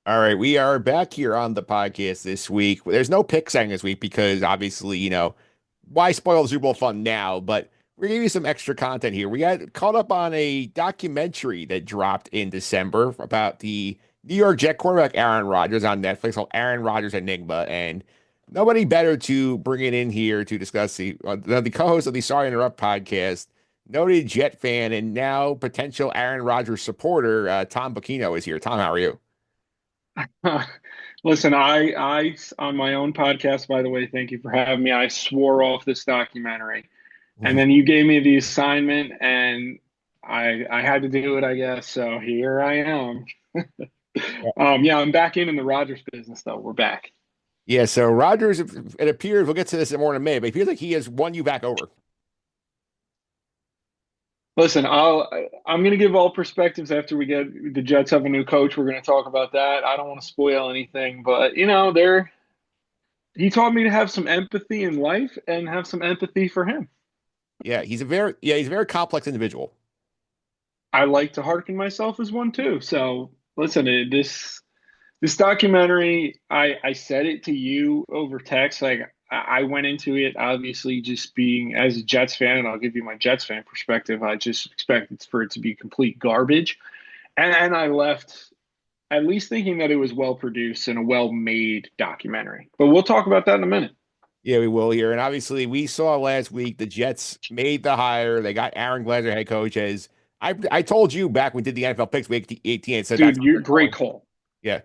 All right, we are back here on the podcast this week. There's no pick segment this week because obviously, why spoil the Super Bowl fun now? But we're giving you some extra content here. We got caught up on a documentary that dropped in December about the New York Jet quarterback Aaron Rodgers on Netflix called Aaron Rodgers Enigma. And nobody better to bring it in here to discuss the co-host of the Sorry to Interrupt podcast, noted Jet fan and now potential Aaron Rodgers supporter, Tom Bocchino is here. Tom, how are you? Listen, on my own podcast, by the way, thank you for having me. I swore off this documentary, and then you gave me the assignment, and I had to do it, I guess. So here I am. Yeah, I'm back in the Rodgers business, though. We're back. Yeah, so Rodgers, it appears, we'll get to this in more in May, but it feels like he has won you back over. Listen, I'm going to give all perspectives after we get the Jets have a new coach. We're going to talk about that. I don't want to spoil anything, but he taught me to have some empathy in life and have some empathy for him. He's a very complex individual. I like to hearken myself as one too. So listen, this documentary, I said it to you over text. Like I went into it obviously just being as a Jets fan, and I'll give you my Jets fan perspective. I just expected for it to be complete garbage, and I left at least thinking that it was well produced and a well made documentary. But we'll talk about that in a minute. Yeah, we will here. And obviously, we saw last week the Jets made the hire. They got Aaron Glasser head coach. As I told you back when we did the NFL picks week 18, said that's Dude, what you they're great going. call. Yeah,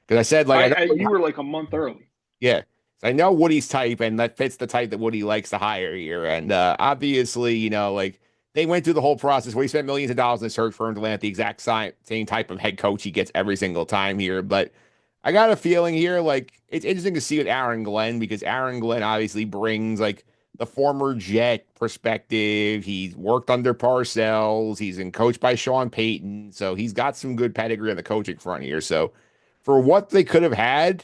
because I said like I know. You were like a month early. Yeah. So I know Woody's type, and that fits the type that Woody likes to hire here. And obviously, like they went through the whole process where he spent millions of dollars in the search for him to land the exact same type of head coach he gets every single time here. But I got a feeling here, like it's interesting to see with Aaron Glenn because Aaron Glenn obviously brings like the former Jet perspective. He's worked under Parcells. He's been coached by Sean Payton, so he's got some good pedigree on the coaching front here. So for what they could have had.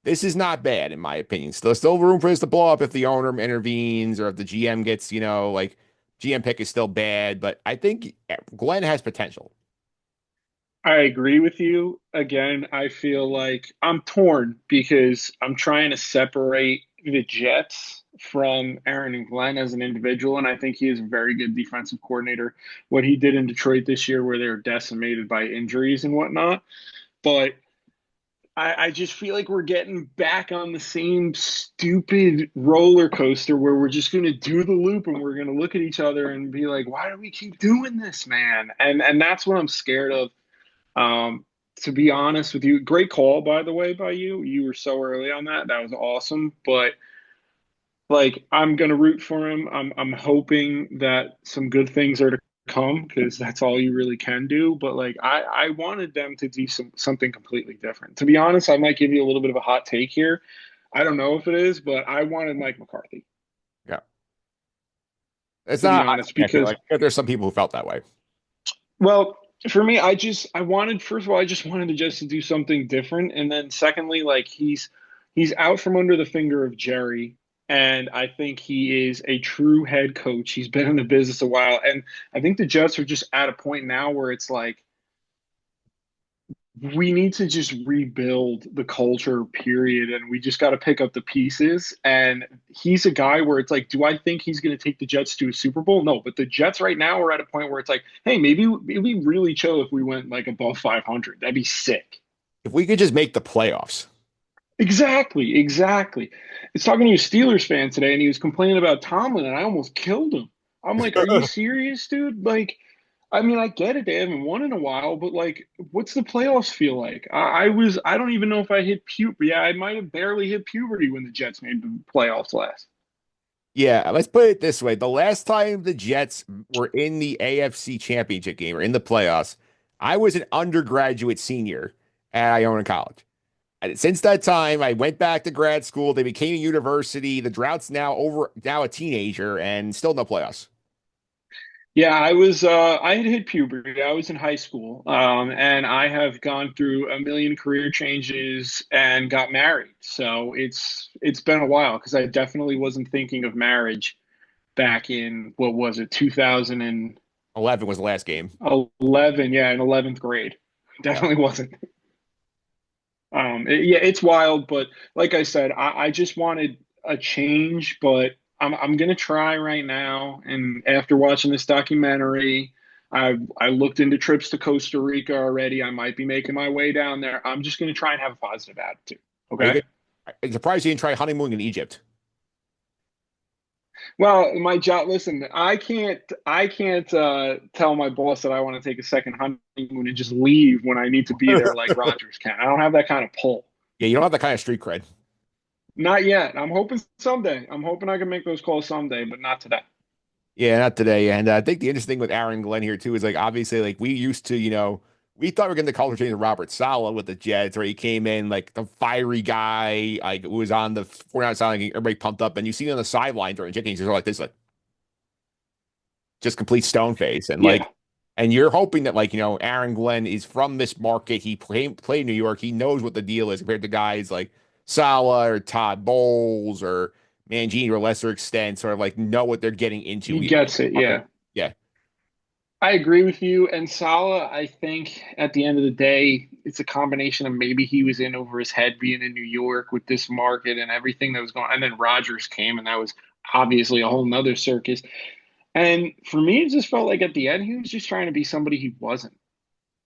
This is not bad, in my opinion. Still room for this to blow up if the owner intervenes or if the GM gets, like GM pick is still bad. But I think Glenn has potential. I agree with you. Again, I feel like I'm torn because I'm trying to separate the Jets from Aaron and Glenn as an individual, and I think he is a very good defensive coordinator. What he did in Detroit this year, where they were decimated by injuries and whatnot, but I just feel like we're getting back on the same stupid roller coaster where we're just going to do the loop and we're going to look at each other and be like, "Why do we keep doing this, man?" And that's what I'm scared of. To be honest with you, great call by the way by you. You were so early on that. That was awesome. But like I'm gonna root for him. I'm hoping that some good things are to come because that's all you really can do. But like I wanted them to do something completely different. To be honest, I might give you a little bit of a hot take here. I don't know if it is, but I wanted Mike McCarthy, Yeah. It's to be not, honest, I feel because like there's some people who felt that way. well, for me, I wanted first of all, I just wanted to just to do something different, and then secondly, like he's out from under the finger of Jerry, and I think he is a true head coach. He's been in the business a while, and I think the Jets are just at a point now where it's like we need to just rebuild the culture, period. And we just got to pick up the pieces. And he's a guy where it's like, do I think he's going to take the Jets to a Super Bowl? No, but the Jets right now are at a point where it's like, hey, maybe it'd be really chill if we went like above 500. That'd be sick. If we could just make the playoffs. Exactly, exactly. I was talking to a Steelers fan today, and he was complaining about Tomlin, and I almost killed him. I'm like, are you serious, dude? Like, I mean, I get it. They haven't won in a while, but like, what's the playoffs feel like? I don't even know if I hit puberty. Yeah, I might have barely hit puberty when the Jets made the playoffs last. Yeah, let's put it this way. The last time the Jets were in the AFC Championship game or in the playoffs, I was an undergraduate senior at Iona College. And since that time, I went back to grad school. They became a university. The drought's now a teenager, and still no playoffs. Yeah, I had hit puberty. I was in high school, and I have gone through a million career changes and got married. So it's been a while because I definitely wasn't thinking of marriage back in what was it, 2011? 11 was the last game. Yeah, in 11th grade. Yeah. Definitely wasn't. Yeah, it's wild, but like I said, I just wanted a change, but I'm gonna try right now. And after watching this documentary, I looked into trips to Costa Rica already. I might be making my way down there. I'm just gonna try and have a positive attitude. Are you Okay. good? I'm surprised you didn't try honeymoon in Egypt. Well, my job, listen, I can't tell my boss that I want to take a second honeymoon and just leave when I need to be there like Rodgers can. I don't have that kind of pull. Yeah, you don't have that kind of street cred. Not yet. I'm hoping someday. I'm hoping I can make those calls someday, but not today. Yeah, not today. And I think the interesting thing with Aaron Glenn here too is like obviously like we used to, we thought we were getting the culture change of Robert Saleh with the Jets, where he came in like the fiery guy, like who was on the 49 side, like, everybody pumped up, and you see him on the sideline during Jet games, he's like this, like just complete stone face, and Yeah, like, and you're hoping that like Aaron Glenn is from this market, he played in New York, he knows what the deal is compared to guys like Saleh or Todd Bowles or Mangini to a lesser extent, sort of like know what they're getting into he here. gets it. Okay. Yeah. Yeah. I agree with you. And Salah, I think at the end of the day, it's a combination of maybe he was in over his head being in New York with this market and everything that was going on. And then Rodgers came, and that was obviously a whole nother circus. And for me, it just felt like at the end, he was just trying to be somebody he wasn't.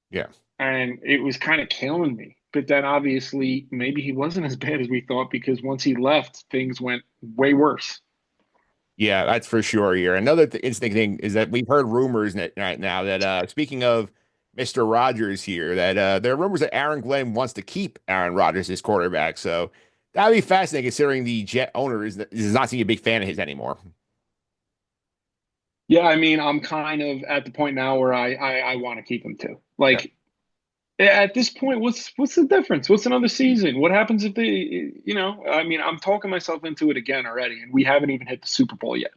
Yeah. And it was kind of killing me. But then obviously, maybe he wasn't as bad as we thought because once he left, things went way worse. Yeah, that's for sure here. Another interesting thing is that we've heard rumors right now that speaking of Mr. Rodgers here, that there are rumors that Aaron Glenn wants to keep Aaron Rodgers as quarterback. So that'd be fascinating considering the Jet owner is not seeing a big fan of his anymore. Yeah, I mean, I'm kind of at the point now where I want to keep him too. Yeah. Like at this point, what's the difference? What's another season? What happens if they, I mean, I'm talking myself into it again already, and we haven't even hit the Super Bowl yet.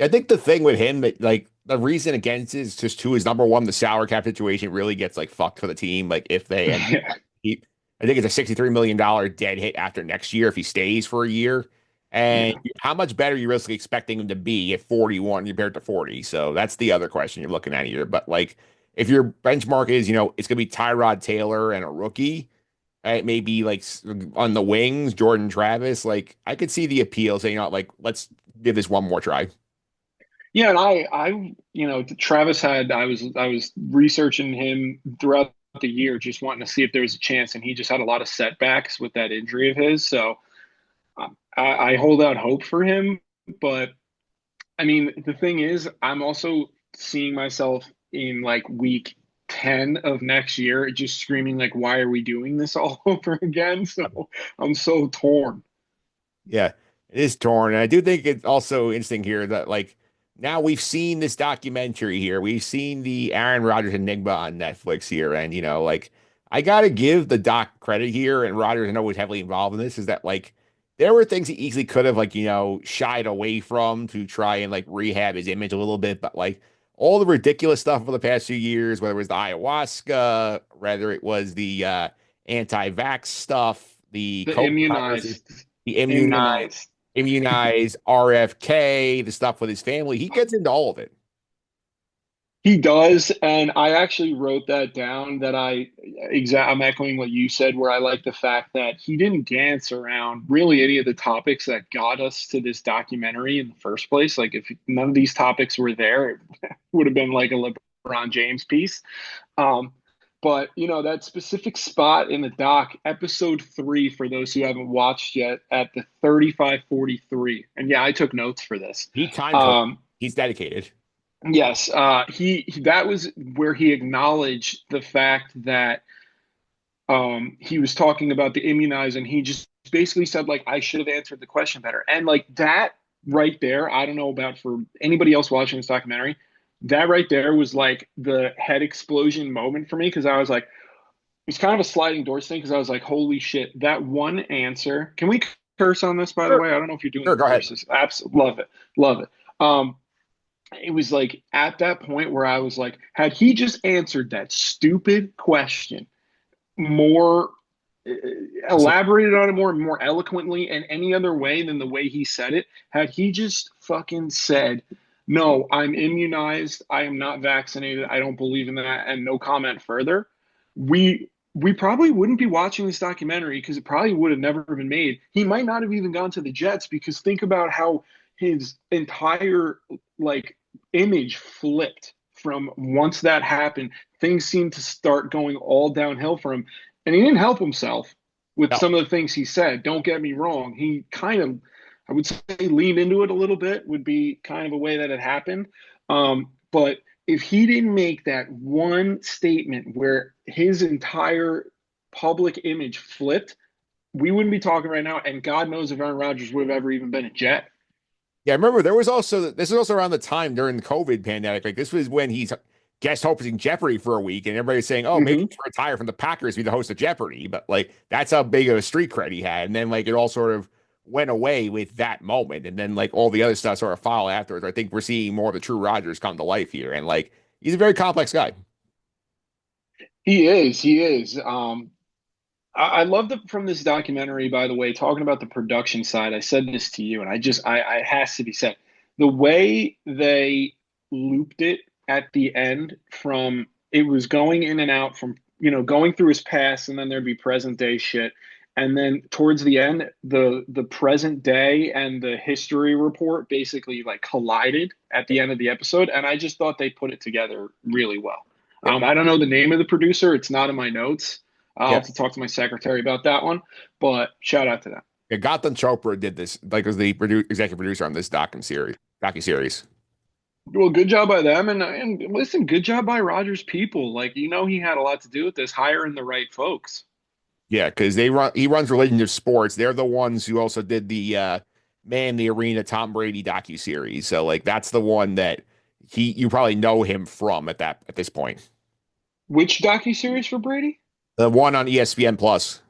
I think the thing with him that like the reason against it is just two is number one, the salary cap situation really gets like fucked for the team. Like if they end Yeah, he, I think it's a $63 million dead hit after next year if he stays for a year. And yeah, how much better are you really expecting him to be at 41 compared to 40? So that's the other question you're looking at here. But like if your benchmark is, it's gonna be Tyrod Taylor and a rookie, maybe like on the wings, Jordan Travis, like I could see the appeal saying, like, let's give this one more try. yeah. And Travis had. I was researching him throughout the year, just wanting to see if there was a chance, and he just had a lot of setbacks with that injury of his. So I hold out hope for him, but I mean, the thing is, I'm also seeing myself in like week 10 of next year, just screaming like, why are we doing this all over again? So I'm so torn. Yeah, it is torn. And I do think it's also interesting here that like now we've seen this documentary here. We've seen the Aaron Rodgers Enigma on Netflix here. And like I gotta give the doc credit here, and Rodgers I know was heavily involved in this, is that like there were things he easily could have like, shied away from to try and like rehab his image a little bit, but like all the ridiculous stuff over the past few years, whether it was the ayahuasca, whether it was the anti-vax stuff, the The COVID controversy, immunized, the immunize, immunized. immunize RFK, the stuff with his family. He gets into all of it. He does, and I actually wrote that down. I'm echoing what you said, where I like the fact that he didn't dance around really any of the topics that got us to this documentary in the first place. Like if none of these topics were there, it would have been like a LeBron James piece. Um, but that specific spot in the doc, episode 3, for those who haven't watched yet, at the 35:43, and yeah, I took notes for this. He timed for it. Um, He's dedicated. Yes, that was where he acknowledged the fact that he was talking about the immunize, and he just basically said like I should have answered the question better. And like that right there, I don't know about for anybody else watching this documentary, that right there was like the head explosion moment for me because I was like, it's kind of a sliding doors thing because I was like, holy shit, that one answer. Can we curse on this, by the Sure, way? I don't know if you're doing sure, the go ahead. curses. Absolutely love it, love it. It was like at that point where I was like, had he just answered that stupid question more, uh, So elaborated on it more eloquently and any other way than the way he said it, had he just fucking said, no, I'm immunized, I am not vaccinated, I don't believe in that, and no comment further, we we probably wouldn't be watching this documentary because it probably would have never been made. He might not have even gone to the Jets because think about how his entire like image flipped from once that happened. Things seemed to start going all downhill for him, and he didn't help himself with No. some of the things he said. Don't get me wrong. He kind of, I would say, leaned into it a little bit. Would be kind of a way that it happened. But if he didn't make that one statement where his entire public image flipped, we wouldn't be talking right now. And God knows if Aaron Rodgers would have ever even been a Jet. Yeah, I remember there was also this was also around the time during the COVID pandemic. Like this was when he's guest hosting Jeopardy for a week, and everybody's saying, "Oh, maybe he Mm-hmm. should retire from the Packers, be the host of Jeopardy." But like that's how big of a street cred he had, and then like it all sort of went away with that moment, and then like all the other stuff sort of followed afterwards. I think we're seeing more of the true Rodgers come to life here, and like he's a very complex guy. He is. He is. I love that from this documentary, by the way, talking about the production side. I said this to you, and I has to be said. The way they looped it at the end from it was going in and out from, going through his past, and then there'd be present day shit. And then towards the end, the present day and the history report basically like collided at the end of the episode. And I just thought they put it together really well. Yeah, I don't know the name of the producer, it's not in my notes. I'll yeah. have to talk to my secretary about that one, but shout out to them. Yeah, Gotham Chopra did this, like was the executive producer on this docu series. Well, good job by them, and listen, good job by Rodgers people. Like he had a lot to do with this, hiring the right folks. Yeah, because he runs Religion of Sports. They're the ones who also did the Man the Arena Tom Brady docu-series. So like that's the one that you probably know him from at this point. Which docu-series for Brady? The one on ESPN Plus.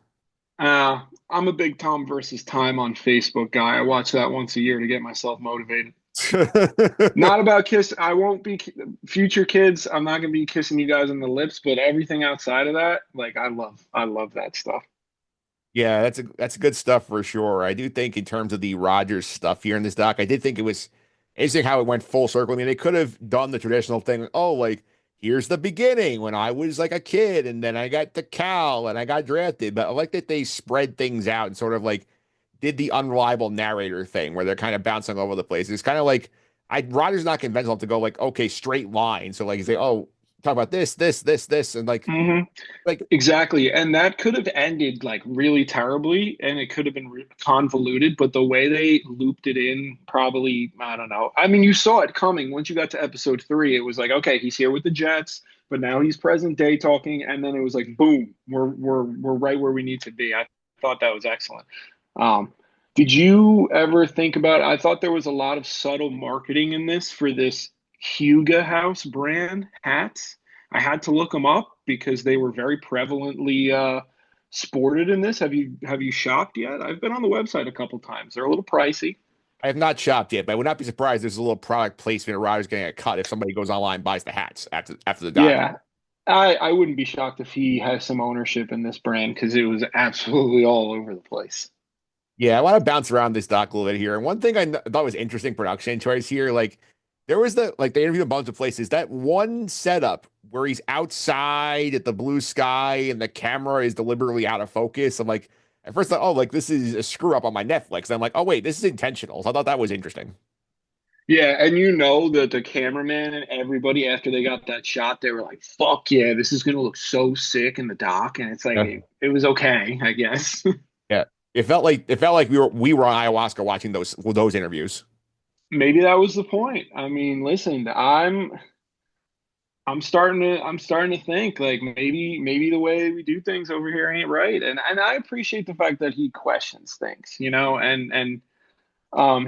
I'm a big Tom versus Time on Facebook guy. I watch that once a year to get myself motivated. Not about kiss. I won't be future kids. I'm not gonna be kissing you guys on the lips, but everything outside of that, like I love that stuff. Yeah, that's good stuff for sure. I do think in terms of the Rodgers stuff here in this doc, I did think it was interesting how it went full circle. I mean, they could have done the traditional thing. Oh, like here's the beginning when I was like a kid, and then I got to Cal and I got drafted. But I like that they spread things out and sort of like did the unreliable narrator thing where they're kind of bouncing all over the place. It's kind of like Rodgers not conventional to go like okay straight line. So like you say, oh, talk about this, and Hmm. like Exactly. And that could have ended like really terribly and it could have been convoluted, but the way they looped it in, probably, I don't know. I mean, you saw it coming once you got to episode 3. It was like, okay, he's here with the Jets, but now he's present day talking. And then it was like, boom, we're right where we need to be. I thought that was excellent. Um, did you ever think about, I thought there was a lot of subtle marketing in this for this Huga House brand hats. I had to look them up because they were very prevalently sported in this. Have you shopped yet? I've been on the website a couple times. They're a little pricey. I have not shopped yet, but I would not be surprised there's a little product placement of Rodgers getting a cut if somebody goes online and buys the hats after the doc. Yeah, I wouldn't be shocked if he has some ownership in this brand because it was absolutely all over the place. Yeah, I want to bounce around this doc a little bit here. And one thing thought was interesting production choice here, like there was they interviewed a bunch of places. That one setup where he's outside at the blue sky and the camera is deliberately out of focus. I'm like, at first I thought, oh, like this is a screw up on my Netflix. And I'm like, oh wait, this is intentional. So I thought that was interesting. Yeah, and that the cameraman and everybody after they got that shot, they were like, "Fuck yeah, this is gonna look so sick in the doc." And it's like Yeah. it was okay, I guess. Yeah. It felt like we were on ayahuasca watching those interviews. Maybe that was the point. I mean, listen, I'm starting to think like maybe the way we do things over here ain't right. And I appreciate the fact that he questions things, and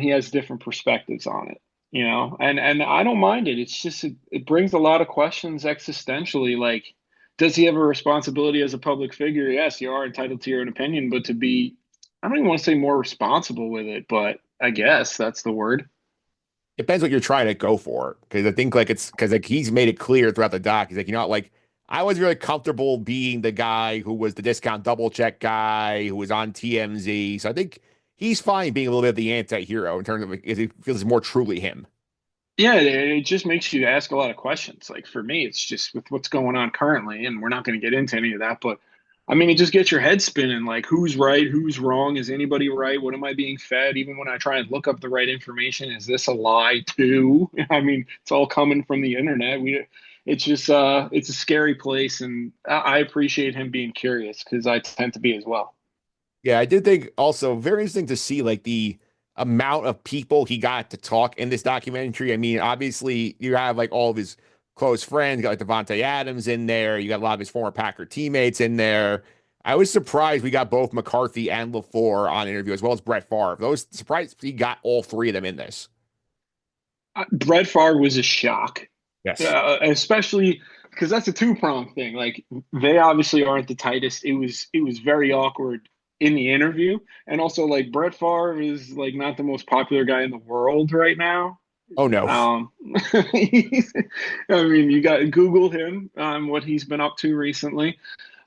he has different perspectives on it, and I don't mind it. It's just it brings a lot of questions existentially. Like, does he have a responsibility as a public figure? Yes, you are entitled to your own opinion, but to be, I don't even want to say more responsible with it, but I guess that's the word. Depends what you're trying to go for. Because I think like it's because like he's made it clear throughout the doc. He's like, like I was really comfortable being the guy who was the discount double check guy who was on TMZ. So I think he's fine being a little bit of the anti-hero in terms of like, it feels more truly him. Yeah, it just makes you ask a lot of questions. Like for me, it's just with what's going on currently, and we're not going to get into any of that, but I mean, it just gets your head spinning. Like, who's right? Who's wrong? Is anybody right? What am I being fed? Even when I try and look up the right information, is this a lie too? I mean, it's all coming from the internet. It's just, it's a scary place, and I appreciate him being curious because I tend to be as well. Yeah, I did think also very interesting to see like the amount of people he got to talk in this documentary. I mean, obviously you have like all of his close friends, you got like Devontae Adams in there, you got a lot of his former Packer teammates in there. I was surprised we got both McCarthy and LaFleur on interview, as well as Brett Favre. Those surprised he got all three of them in this. Brett Favre was a shock, Yes. especially because that's a two-pronged thing. Like they obviously aren't the tightest. It was very awkward in the interview, and also like Brett Favre is like not the most popular guy in the world right now. Oh no. Um, I mean, you got Google him, what he's been up to recently.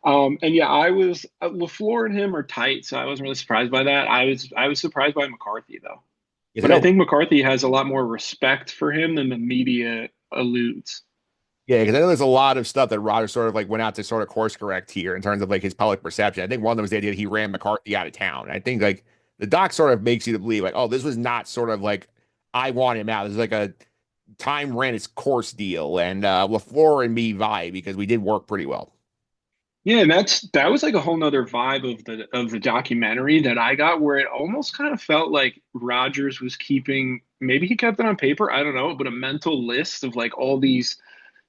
And yeah, I was LaFleur and him are tight, so I wasn't really surprised by that. I was surprised by McCarthy though. Yes, I But I know. think McCarthy has a lot more respect for him than the media alludes. Yeah, because I know there's a lot of stuff that Rodgers sort of like went out to sort of course correct here in terms of like his public perception. I think one of them was the idea that he ran McCarthy out of town. I think like the doc sort of makes you to believe like, oh, this was not sort of like I want him out. This is like a time ran its course deal, and LaFleur and me vibe because we did work pretty well. Yeah, and that was like a whole nother vibe of the documentary that I got where it almost kind of felt like Rodgers was keeping, maybe he kept it on paper, I don't know, but a mental list of like all these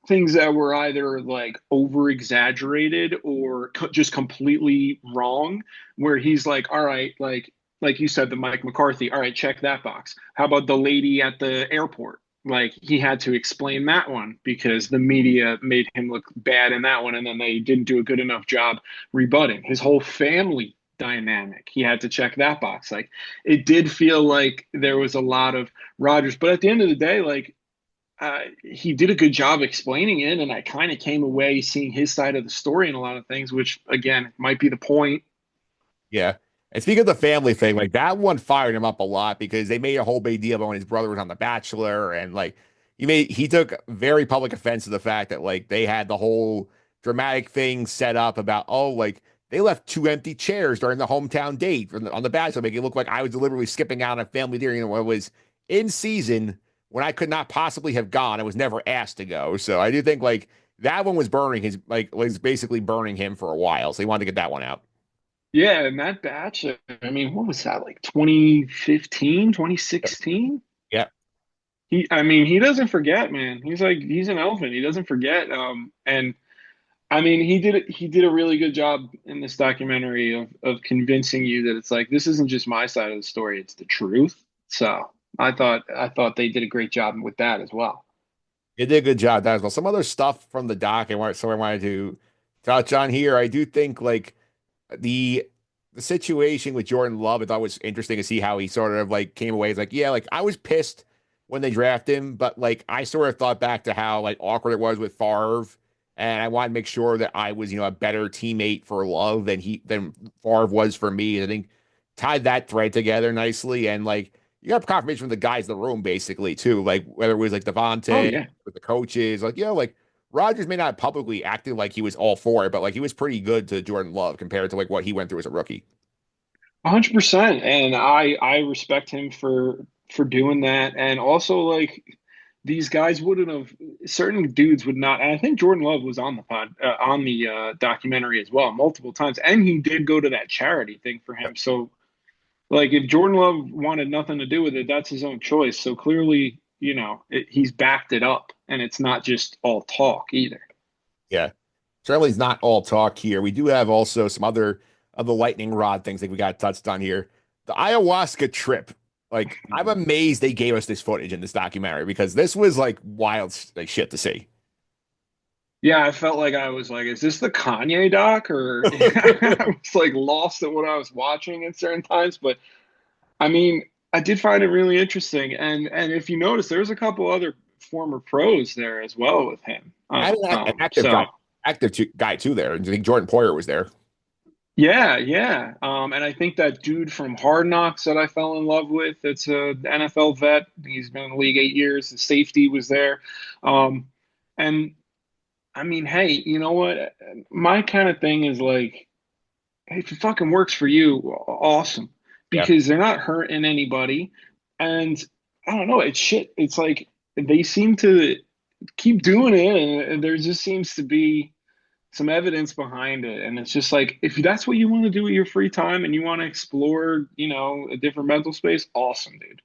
things that were either like over exaggerated or just completely wrong, where he's like, all right, like you said, the Mike McCarthy, all right, check that box. How about the lady at the airport? Like he had to explain that one because the media made him look bad in that one, and then they didn't do a good enough job rebutting his whole family dynamic. He had to check that box. Like it did feel like there was a lot of Rodgers, but at the end of the day, like he did a good job explaining it, and I kind of came away seeing his side of the story in a lot of things, which again might be the point. Yeah. And speaking of the family thing, like that one fired him up a lot because they made a whole big deal about when his brother was on The Bachelor, and like he took very public offense to the fact that like they had the whole dramatic thing set up about, oh, like they left two empty chairs during the hometown date on The Bachelor, making it look like I was deliberately skipping out on a family dinner, when it was in season when I could not possibly have gone. I was never asked to go. So I do think like that one was burning his like was basically burning him for a while. So he wanted to get that one out. Yeah, and that batch, I mean, what was that, like 2015, 2016? Yeah. I mean, he doesn't forget, man. He's an elephant. He doesn't forget. And I mean, he did a really good job in this documentary of convincing you that it's like this isn't just my side of the story, it's the truth. So I thought they did a great job with that as well. It did a good job of that as well. Some other stuff from the doc I wanted to touch on here. I do think like the the situation with Jordan Love, I thought was interesting to see how he sort of like came away. It's like, yeah, like I was pissed when they drafted him, but like I sort of thought back to how like awkward it was with Favre, and I wanted to make sure that I was, a better teammate for Love than Favre was for me. I think tied that thread together nicely, and like you got confirmation from the guys in the room basically too, like whether it was like Oh Devontae yeah. with the coaches, like like Rodgers may not have publicly acted like he was all for it, but like he was pretty good to Jordan Love compared to like what he went through as a rookie. 100%. And I respect him for doing that. And also like these guys wouldn't have certain dudes would not. And I think Jordan Love was on the documentary as well multiple times. And he did go to that charity thing for him. So like if Jordan Love wanted nothing to do with it, that's his own choice. So clearly, he's backed it up, and it's not just all talk either. Yeah. Certainly is not all talk here. We do have also some other of the lightning rod things that we got touched on here. The ayahuasca trip. Like, I'm amazed they gave us this footage in this documentary because this was like wild like shit to see. Yeah, I felt like I was like, is this the Kanye doc? Or I was like lost at what I was watching at certain times. But I mean, I did find it really interesting. And if you notice, there's a couple other former pros there as well with him. And an active guy, So guy too there. I think Jordan Poyer was there. yeah, yeah. And I think that dude from Hard Knocks that I fell in love with, it's a NFL vet. He's been in the league 8 years. The safety was there. And I mean, hey, you know what? My kind of thing is like if it fucking works for you, awesome. Yeah. Because they're not hurting anybody. And I don't know, it's shit. It's like they seem to keep doing it, and there just seems to be some evidence behind it. And it's just like, if that's what you want to do with your free time and you want to explore, a different mental space, awesome, dude.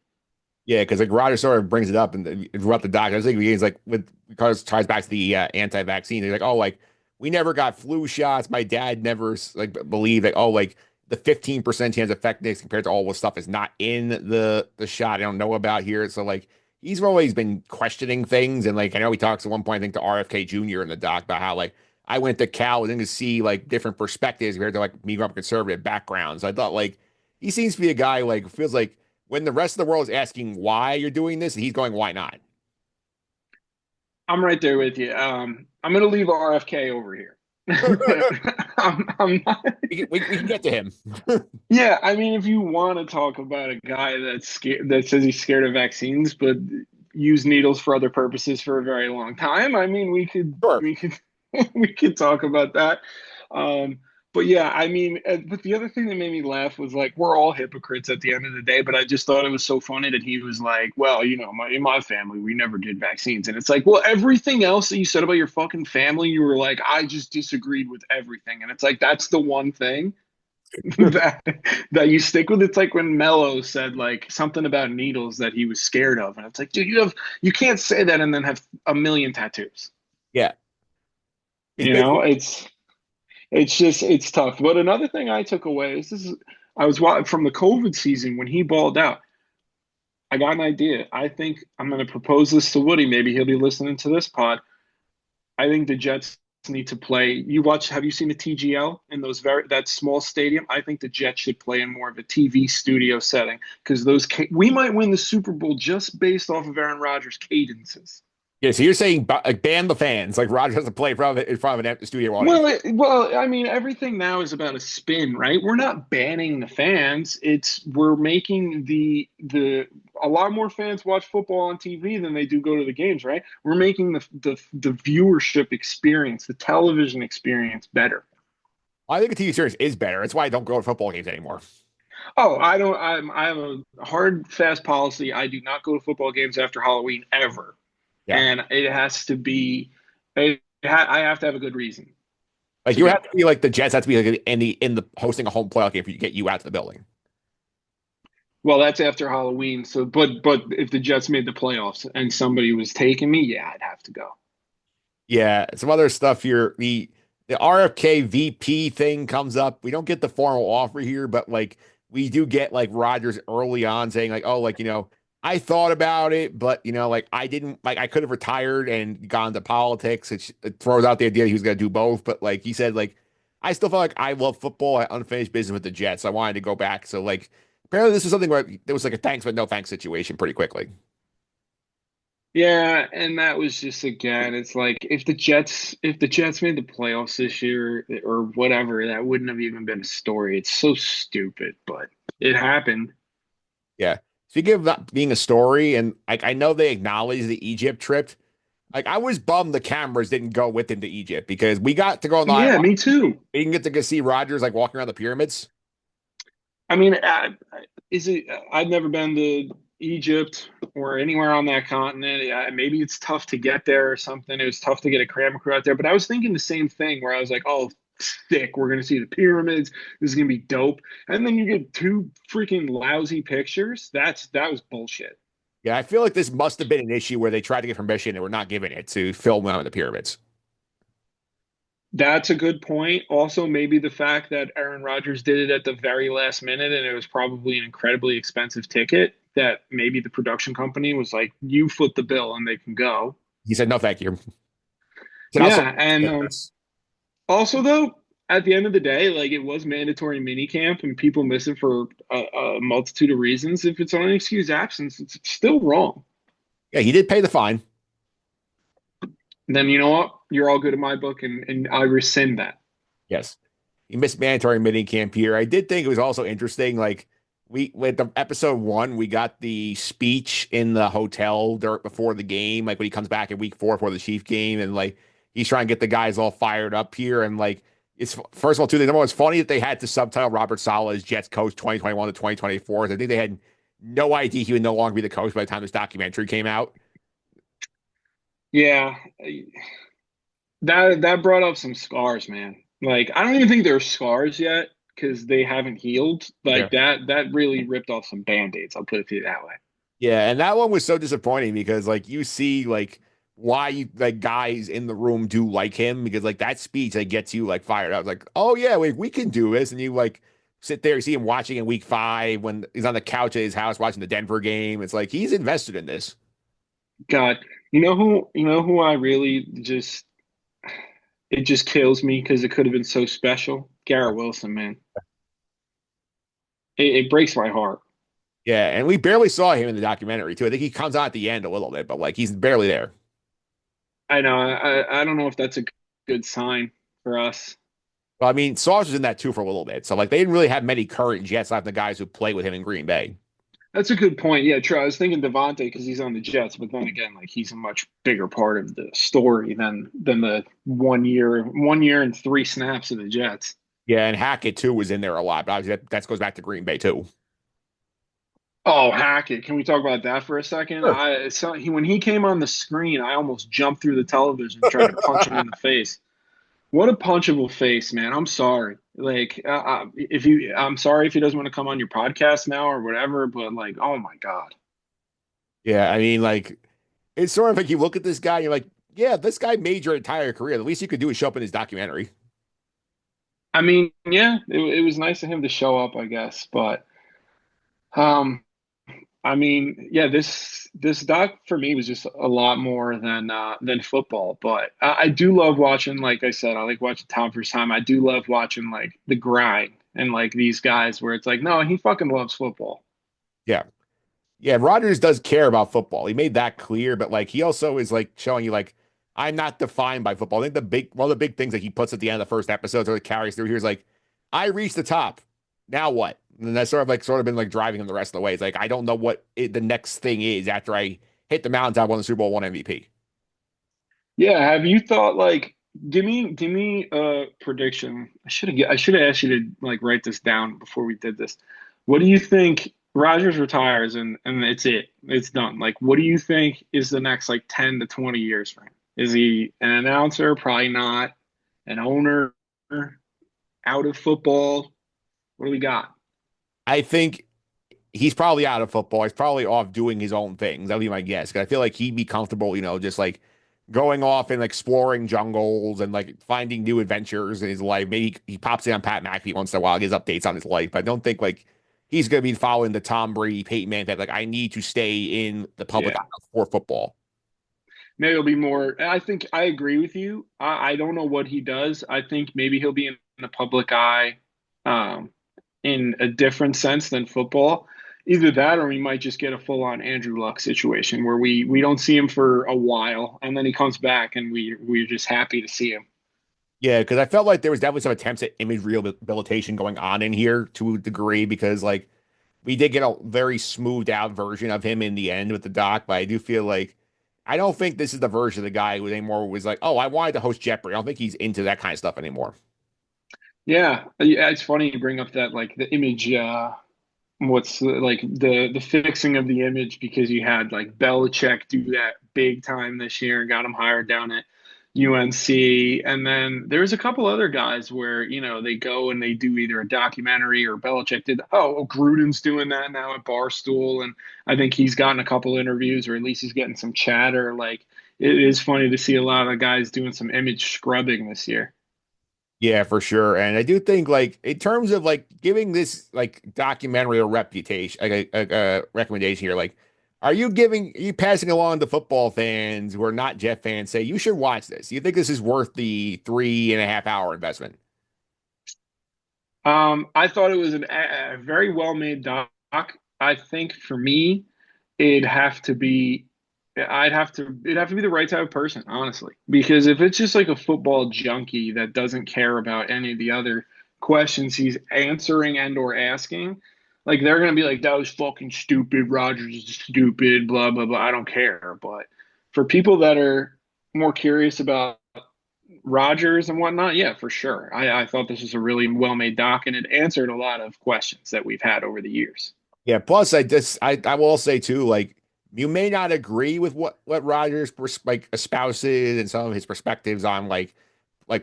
Yeah, because like Rodgers sort of brings it up and throughout the doc. I was thinking he's like with because ties back to the anti-vaccine. They're like, oh, like we never got flu shots. My dad never like believed that. Oh, like the 15% chance of effectiveness compared to all the stuff is not in the shot. I don't know about here. So like he's always been questioning things. And like I know he talks at one point, I think to RFK Jr. in the doc about how like I went to Cal and to see like different perspectives compared to like me growing up conservative backgrounds. I thought like he seems to be a guy like feels like when the rest of the world is asking why you're doing this, he's going, why not? I'm right there with you. I'm gonna leave RFK over here. I'm not. We can get to him. Yeah, I mean, if you want to talk about a guy that's scared, that says he's scared of vaccines, but use needles for other purposes for a very long time, I mean, Sure. we could talk about that. Um, but yeah, I mean, but the other thing that made me laugh was like, we're all hypocrites at the end of the day. But I just thought it was so funny that he was like, well, in my family, we never did vaccines, and it's like, well, everything else that you said about your fucking family, you were like, I just disagreed with everything, and it's like that's the one thing that that you stick with. It's like when Mello said like something about needles that he was scared of, and it's like, dude, you can't say that and then have a million tattoos. Yeah. He's You basically, know, it's just it's tough. But another thing I took away is this is I was from the COVID season when he balled out. I got an idea. I think I'm going to propose this to Woody. Maybe he'll be listening to this pod. I think the Jets need to play. Have you seen the TGL in that small stadium? I think the Jets should play in more of a TV studio setting because we might win the Super Bowl just based off of Aaron Rodgers' cadences. yeah. So you're saying like, ban the fans, like Rodgers has to play in front of an empty studio audience. I mean, everything now is about a spin, right? We're not banning the fans. We're making the a lot more fans watch football on TV than they do go to the games, right? We're making the viewership experience, the television experience better. I think a TV series is better. That's why I don't go to football games anymore. Oh, I don't. I have a hard, fast policy. I do not go to football games after Halloween ever, Yeah. and it has to be. I have to have a good reason Like to you have go. to be like the Jets have to be like in the hosting a home playoff game for you to get you out to the building. Well, that's after Halloween. So, but if the Jets made the playoffs and somebody was taking me, yeah, I'd have to go. Yeah, some other stuff here. The RFK VP thing comes up. We don't get the formal offer here, but like we do get like Rodgers early on saying like, oh, like I thought about it, but like I didn't like I could have retired and gone into politics. It throws out the idea he was gonna do both, but like he said, like I still felt like I love football. I had unfinished business with the Jets. I wanted to go back. So like apparently this was something where there was like a thanks but no thanks situation pretty quickly. Yeah, and that was just again, it's like if the Jets made the playoffs this year or whatever, that wouldn't have even been a story. It's so stupid, but it happened. Yeah. Speaking of not being a story, and like I know they acknowledge the Egypt trip. Like I was bummed the cameras didn't go with him to Egypt because we got to go on the island. Yeah, me too. We didn't get to go see Rodgers like walking around the pyramids. I mean, is it? I've never been to Egypt or anywhere on that continent. Maybe it's tough to get there or something. It was tough to get a camera crew out there. But I was thinking the same thing where I was like, oh, sick. We're going to see the pyramids. This is going to be dope. And then you get two freaking lousy pictures. That was bullshit. Yeah, I feel like this must have been an issue where they tried to get permission and were not giving it to film one of the pyramids. That's a good point. Also, maybe the fact that Aaron Rodgers did it at the very last minute and it was probably an incredibly expensive ticket that maybe the production company was like, you foot the bill and they can go. He said, "No, thank you." He said, "Also, Yeah. And also, though, at the end of the day, like it was mandatory mini camp and people miss it for a multitude of reasons. If it's an unexcused absence, it's still wrong. yeah, he did pay the fine." And then you know what? You're all good in my book and I rescind that. Yes. He missed mandatory mini camp here. I did think it was also interesting. Like we with the episode one, we got the speech in the hotel before the game, like when he comes back in week 4 for the Chief game, and like he's trying to get the guys all fired up here. And like it's first of all, two things. Number one, it's funny that they had to subtitle Robert Saleh as Jets coach 2021 to 2024. I think they had no idea he would no longer be the coach by the time this documentary came out. Yeah, that brought up some scars, man. Like I don't even think they're scars yet because they haven't healed. Yeah. Like that really ripped off some band-aids. I'll put it to you that way. Yeah, and that one was so disappointing because like you see like why like guys in the room do like him because like that speech that gets you like fired up. Like, oh yeah, we can do this. And you like sit there, you see him watching in week 5 when he's on the couch at his house watching the Denver game. It's like he's invested in this. God, you know who I really just it just kills me because it could have been so special. Garrett Wilson, man. It breaks my heart. Yeah, and we barely saw him in the documentary too. I think he comes on at the end a little bit, but like he's barely there. I know. I don't know if that's a good sign for us. Well, I mean, Sauce was in that too for a little bit. So like they didn't really have many current Jets left the guys who play with him in Green Bay. That's a good point. Yeah, true. I was thinking Devontae because he's on the Jets, but then again, like he's a much bigger part of the story than the 1 year and 3 snaps of the Jets. Yeah, and Hackett too was in there a lot, but obviously that goes back to Green Bay too. Oh, Hackett. Can we talk about that for a second? Sure. When he came on the screen, I almost jumped through the television trying to punch him in the face. What a punchable face, man. I'm sorry. Like, I'm sorry if he doesn't want to come on your podcast now or whatever, but like, oh my God. Yeah, I mean, like it's sort of like you look at this guy, and you're like, yeah, this guy made your entire career. The least you could do is show up in his documentary. I mean, yeah, it was nice of him to show up, I guess, but um, I mean, yeah, this doc for me was just a lot more than football, but I do love watching. Like I said, I like watching Tom for time. I do love watching like the grind and like these guys where it's like, no, he fucking loves football. Yeah. Yeah, Rodgers does care about football. He made that clear, but like he also is like showing you like I'm not defined by football. I think the big one of the big things that he puts at the end of the first episode or carries through here is like, I reached the top. Now what? And that's sort of been like driving him the rest of the way. It's like I don't know what the next thing is after I hit the mountaintop, won the Super Bowl, won MVP. Yeah, have you thought like give me a prediction? I should have asked you to like write this down before we did this. What do you think Rodgers retires and it's it. It's done. Like what do you think is the next like 10 to 20 years for him? Is he an announcer? Probably not. An owner out of football? What do we got? I think he's probably out of football. He's probably off doing his own things. That'd be my guess. 'Cause I feel like he'd be comfortable, just like going off and exploring jungles and like finding new adventures in his life. Maybe he pops in on Pat McAfee once in a while, gives updates on his life. But I don't think like he's going to be following the Tom Brady, Peyton Manning type. Like I need to stay in the public eye Yeah. for football. Maybe it'll be more. I think I agree with you. I don't know what he does. I think maybe he'll be in the public eye um, in a different sense than football. Either that, or we might just get a full-on Andrew Luck situation where we don't see him for a while, and then he comes back, and we're just happy to see him. Yeah, because I felt like there was definitely some attempts at image rehabilitation going on in here to a degree because like we did get a very smoothed out version of him in the end with the doc, but I do feel like I don't think this is the version of the guy who anymore was like, oh, I wanted to host Jeopardy. I don't think he's into that kind of stuff anymore. Yeah, it's funny you bring up that like the image. Like the fixing of the image because you had like Belichick do that big time this year and got him hired down at UNC. And then there's a couple other guys where, they go and they do either a documentary or Belichick did, oh, Gruden's doing that now at Barstool. And I think he's gotten a couple interviews or at least he's getting some chatter. Like it is funny to see a lot of guys doing some image scrubbing this year. Yeah, for sure. And I do think like in terms of like giving this like documentary a reputation, like a recommendation here, like are you passing along to football fans who are not Jet fans say you should watch this? You think this is worth the 3.5 hour investment? I thought it was a very well made doc. I think for me, it'd have to be, it'd have to be the right type of person, honestly. Because if it's just like a football junkie that doesn't care about any of the other questions he's answering and or asking, like they're gonna be like, that was fucking stupid. Rogers is stupid. Blah blah blah. I don't care. But for people that are more curious about Rodgers and whatnot. Yeah, for sure. I thought this was a really well-made doc, and it answered a lot of questions that we've had over the years. Yeah. Plus, I will say too, like you may not agree with what Rogers like espouses and some of his perspectives on like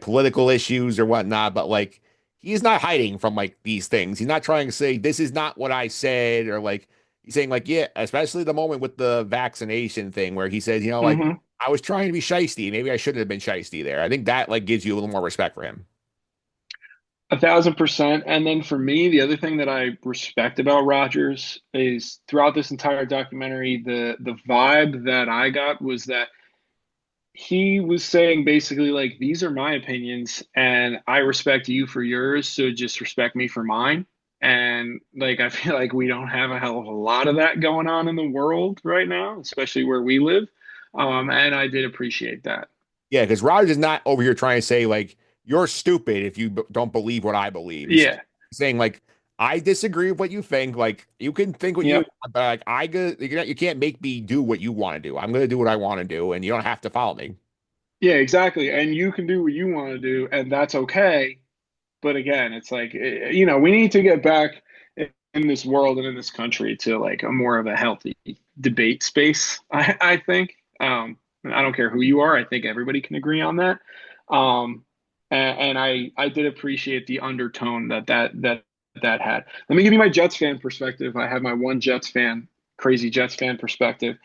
political issues or whatnot, but like he's not hiding from like these things. He's not trying to say this is not what I said or like he's saying like yeah, especially the moment with the vaccination thing where he says, like Hmm. I was trying to be shisty. Maybe I shouldn't have been shisty there. I think that like gives you a little more respect for him. 1,000%. And then for me, the other thing that I respect about Rodgers is throughout this entire documentary, the vibe that I got was that he was saying basically like these are my opinions and I respect you for yours, so just respect me for mine. And like I feel like we don't have a hell of a lot of that going on in the world right now, especially where we live. And I did appreciate that. Yeah, because Rogers is not over here trying to say like you're stupid if you don't believe what I believe. He's Yeah. saying like I disagree with what you think. Like you can think what you Yep. want, but like you can't make me do what you want to do. I'm gonna do what I want to do, and you don't have to follow me. Yeah, exactly. And you can do what you want to do, and that's okay. But again, it's like, we need to get back in this world and in this country to like a more of a healthy debate space, I think. I don't care who you are. I think everybody can agree on that. And I did appreciate the undertone that had. Let me give you my Jets fan perspective. I have my one Jets fan, crazy Jets fan perspective,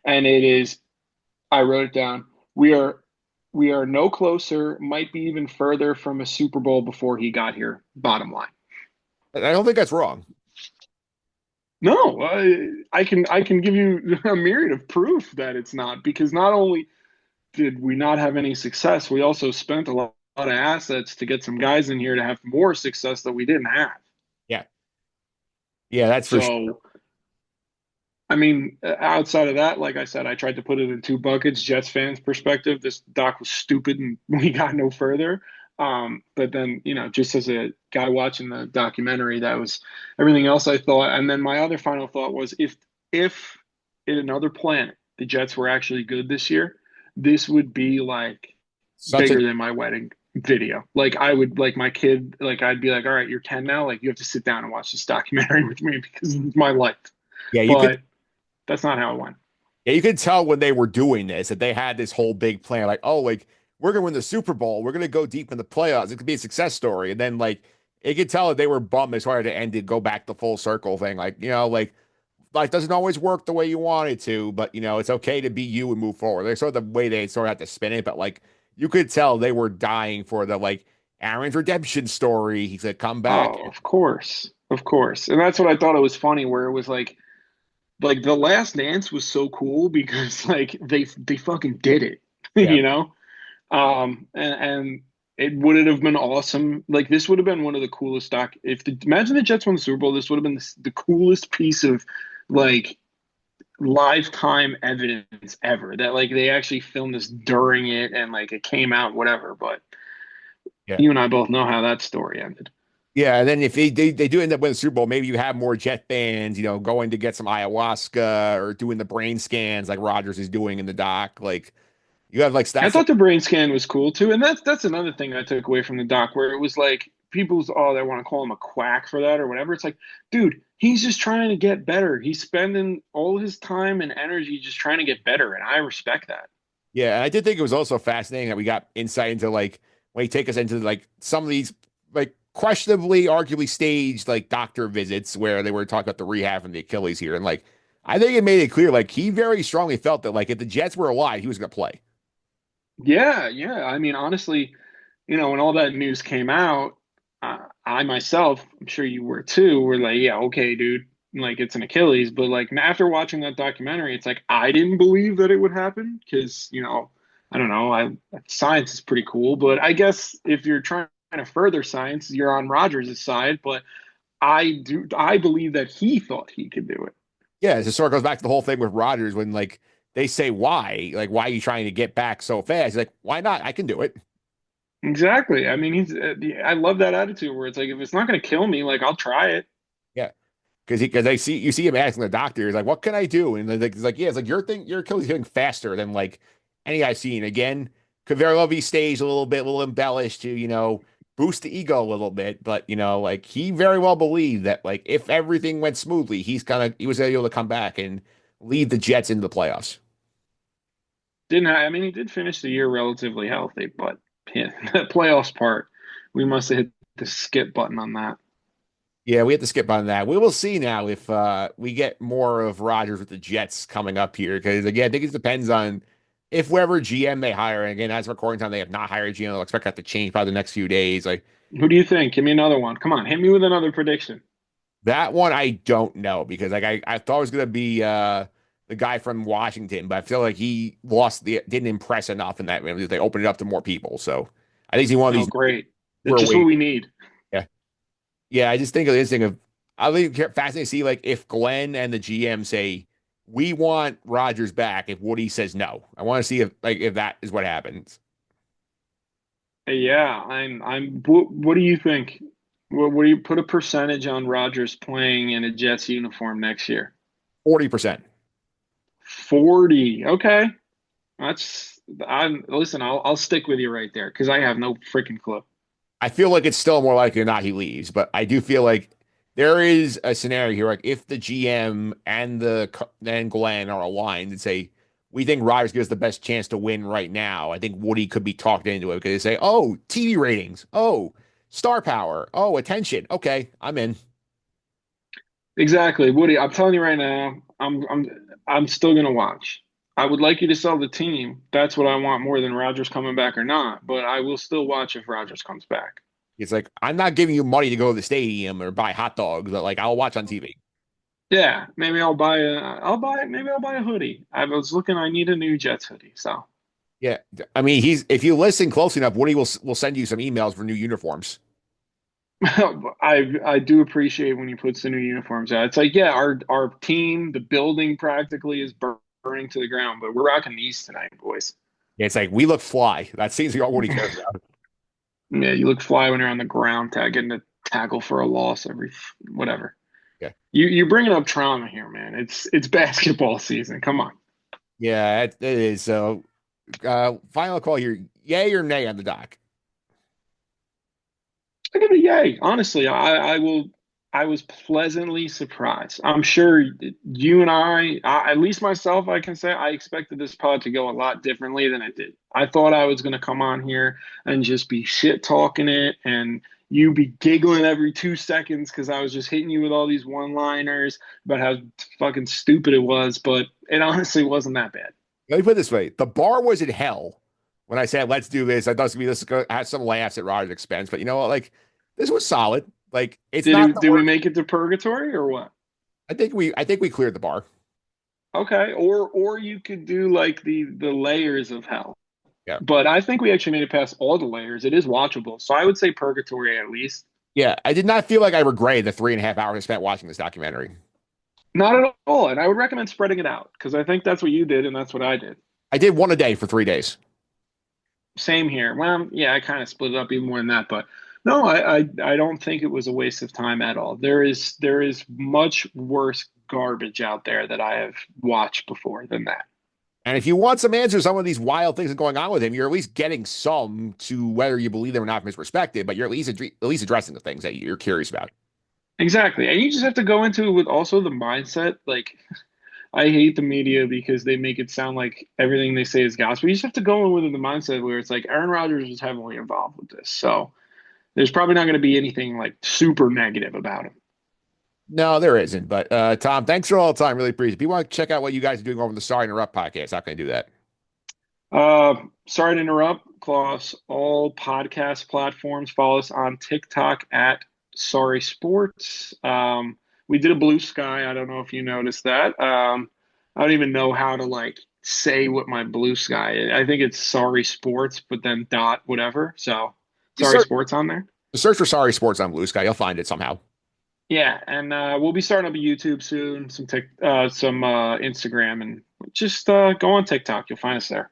and it is I wrote it down. We are we are no closer, might be even further from a Super Bowl before he got here. Bottom line. I don't think that's wrong. No, I can give you a myriad of proof that it's not because not only did we not have any success, we also spent a lot of assets to get some guys in here to have more success that we didn't have. Yeah, yeah, that's for sure. So I mean, outside of that, like I said, I tried to put it in two buckets. Jets fans' perspective, this doc was stupid and we got no further. But then, just as a guy watching the documentary, that was everything else I thought. And then my other final thought was if in another planet the Jets were actually good this year, this would be like Such a bigger than my wedding video. Like I would like my kid, like I'd be like, all right, you're 10 now, like you have to sit down and watch this documentary with me because it's my life. yeah. But that's not how it went. You could tell when they were doing this that they had this whole big plan, like, oh, like we're gonna win the Super Bowl, we're gonna go deep in the playoffs. It could be a success story. And then like you could tell that they were bummed as hard to end it, go back to full circle thing. Like, like life doesn't always work the way you want it to, but it's okay to be you and move forward. There's sort of the way they sort of had to spin it, but like you could tell they were dying for the like Aaron's redemption story. He said, come back. Oh, of course. Of course. And that's what I thought it was funny where it was like The Last Dance was so cool because like they fucking did it, Yeah. you know? And it would have been awesome. Like this would have been one of the coolest imagine the Jets won the Super Bowl, this would have been the coolest piece of like lifetime evidence ever that like they actually filmed this during it and like it came out whatever, but Yeah. you and I both know how that story ended. Yeah, and then if they do end up winning the Super Bowl, maybe you have more Jet fans, going to get some ayahuasca or doing the brain scans like Rodgers is doing in the doc. Like you have like I that's thought the brain scan was cool too, and that's another thing I took away from the doc, where it was like people's they want to call him a quack for that or whatever. It's like, dude, he's just trying to get better. He's spending all his time and energy just trying to get better, and I respect that. yeah. And I did think it was also fascinating that we got insight into like when he take us into like some of these like questionably, arguably staged like doctor visits where they were talking about the rehab and the Achilles here, and like I think it made it clear like he very strongly felt that like if the Jets were alive, he was going to play. Yeah, yeah. I mean, honestly, when all that news came out, I myself, I'm sure you were too, were like, yeah, okay, dude, like it's an Achilles. But like after watching that documentary, it's like I didn't believe that it would happen because, I don't know, science is pretty cool. But I guess if you're trying to further science, you're on Rodgers' side. But I believe that he thought he could do it. Yeah, it just sort of goes back to the whole thing with Rodgers when like they say why, like why are you trying to get back so fast? He's like, why not? I can do it. Exactly. I mean, I love that attitude where it's like, if it's not going to kill me, like I'll try it. Yeah, because I see you see him asking the doctor, he's like, what can I do? And like he's like, yeah, it's like your Achilles is getting faster than like any I've seen. Again, could very well be staged a little bit, a little embellished to, boost the ego a little bit. But, like he very well believed that like if everything went smoothly, he was able to come back and lead the Jets into the playoffs. Didn't I mean, he did finish the year relatively healthy, but yeah, the playoffs part, we must have hit the skip button on that. Yeah, we have to skip on that. We will see now if we get more of Rodgers with the Jets coming up here. Because again, I think it depends on if whoever GM they hire. And again, as of recording time, they have not hired GM. They'll expect that to change probably the next few days. Like Who do you think? Give me another one. Come on, hit me with another prediction. that one, I don't know because like I thought it was gonna be the guy from Washington, but I feel like he didn't impress enough in that. They opened it up to more people. So I think he's one of Oh, these great. That's we're just what waiting. we need. Yeah. Yeah, I just think of this thing of I think it's fascinating to see like if Glenn and the GM say we want Rodgers back, if Woody says no. I want to see if that is what happens. Yeah, what do you think? What do you put a percentage on Rodgers playing in a Jets uniform next year? 40%. 40. Okay. Listen, I'll stick with you right there because I have no freaking clue. I feel like it's still more likely than not he leaves, but I do feel like there is a scenario here, like if the GM and then Glenn are aligned and say we think Rodgers gives the best chance to win right now. I think Woody could be talked into it because they say, "Oh, TV ratings. Oh, star power. Oh, attention. Okay, I'm in." Exactly, Woody. I'm telling you right now, I'm still gonna watch. I would like you to sell the team. That's what I want more than Rodgers coming back or not. But I will still watch if Rodgers comes back. It's like I'm not giving you money to go to the stadium or buy hot dogs, but like I'll watch on TV. Yeah, maybe I'll buy a hoodie. I was looking. I need a new Jets hoodie. So Yeah, I mean, he's if you listen close enough, Woody will send you some emails for new uniforms. I do appreciate when he puts the new uniforms out. It's like, yeah, our team, the building practically is burning to the ground, but we're rocking these tonight, boys. Yeah, it's like we look fly. That seems to be all Woody cares about. Yeah, you look fly when you're on the ground, getting a tackle for a loss every whatever. Yeah, You're bringing up trauma here, man. It's basketball season. Come on. yeah, it is. So, final call here: yay or nay on the doc? I give it a yay. Honestly, I will. I was pleasantly surprised. I'm sure you and at least myself, I can say I expected this pod to go a lot differently than it did. I thought I was going to come on here and just be shit talking it, and you be giggling every 2 seconds because I was just hitting you with all these one-liners about how fucking stupid it was. But it honestly wasn't that bad. Let me put it this way: the bar was in hell when I said, "Let's do this." I thought it was gonna be this is gonna have some laughs at Rodgers' expense, but you know what? Like, this was solid. Like, it's not the Did we worst. make it to purgatory or what? I think we cleared the bar. Okay, or you could do like the layers of hell. Yeah. But I think we actually made it past all the layers. It is watchable. So I would say purgatory at least. Yeah, I did not feel like I regretted the 3.5 hours I spent watching this documentary. Not at all. And I would recommend spreading it out because I think that's what you did and that's what I did. I did one a day for 3 days. Same here. Well, yeah, I kind of split it up even more than that, but no, I don't think it was a waste of time at all. There is much worse garbage out there that I have watched before than that. And if you want some answers to some of these wild things going on with him, you're at least getting some to whether you believe them or not from his perspective, but you're at least addressing the things that you're curious about. Exactly. And you just have to go into it with also the mindset. Like, I hate the media because they make it sound like everything they say is gospel. You just have to go in with the mindset where it's like Aaron Rodgers was heavily involved with this. So there's probably not going to be anything like super negative about him. No, there isn't. But Tom, thanks for all the time. Really appreciate it. If you want to check out what you guys are doing over the Sorry to Interrupt podcast, how can I do that? Sorry to interrupt, Klaus. All podcast platforms. Follow us on TikTok at Sorry Sports. We did a blue sky. I don't know if you noticed that. I don't even know how to like say what my blue sky is. I think it's Sorry Sports, but then dot whatever. So Just Sorry search, Sports on there. just search for Sorry Sports on Blue Sky. You'll find it somehow. Yeah, and we'll be starting up a YouTube soon, some Instagram, and just go on TikTok. You'll find us there.